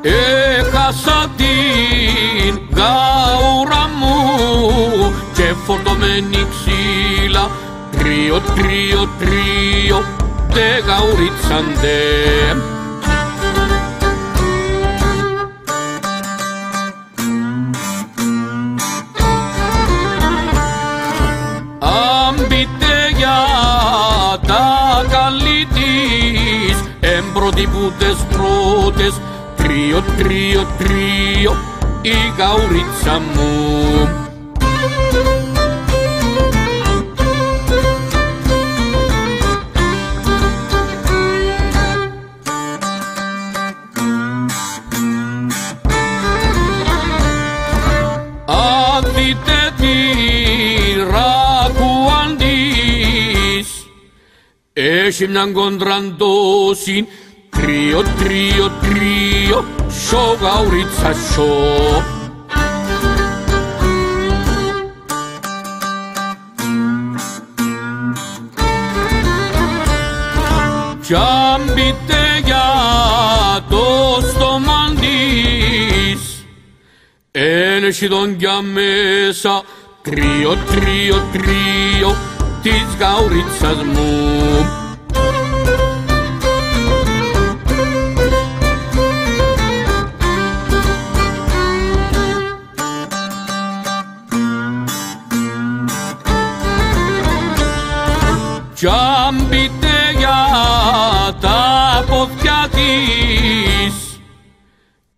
έχασα την γάουρα μου και φορτωμένη ξύλα τρίο, τρίο, τρίο δε γαουρίτσαντε. Αν πείτε για τα καλή της εμπροτυπούτες πρώτες τρίο, τρίο, τρίο η γαουρίτσα μου. Αν δείτε τη ράκουαν της έχει μιαν κοντραντόση τρίο, τρίο, τρίο σο γαουρίτσα σο. Κι αν πείτε για το στόμα της ένεχει τον για μέσα τρίο, τρίο, τρίο της γαουρίτσας μου. Κι αν πείτε για τα πόδια της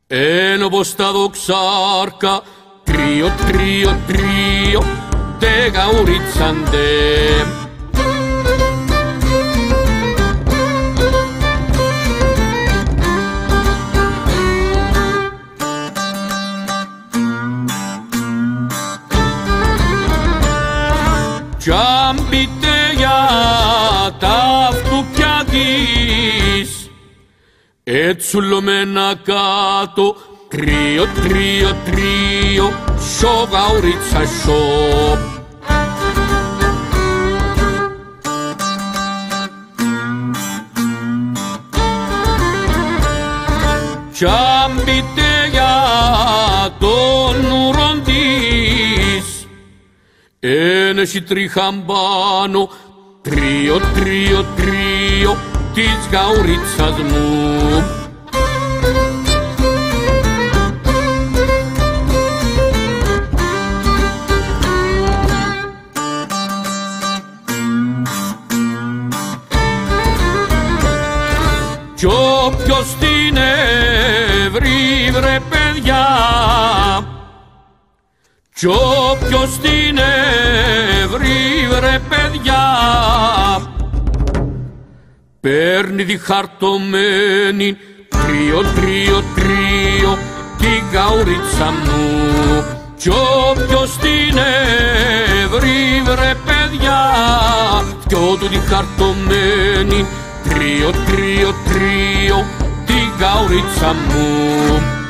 εν όπως τα δοξάρκα τρίο, τρίο, τρίο δε γαουρίτσαντε. Κι αν πείτε για τα φτουπιά της ετσουλωμένα κάτω τρίο, τρίο, τρίο σο γαουρίτσα σο. Κι αν πείτε για τον ουρον της ένεχει τρίχαν πάνω τρίο, τρίο, τρίο της γαουρίτσας μου. Κι όποιος την έβρι βρε παιδιά, κι όποιος την έβρι βρε παιδιά, παίρνει τη χαρτωμένη τρίο, τρίο, τρίο τη γαουρίτσα μου. Κι όποιος την έβρι βρε παιδιά, δυο του τη χαρτωμένη τρίο, τρίο, τρίο τη γαουρίτσα μου.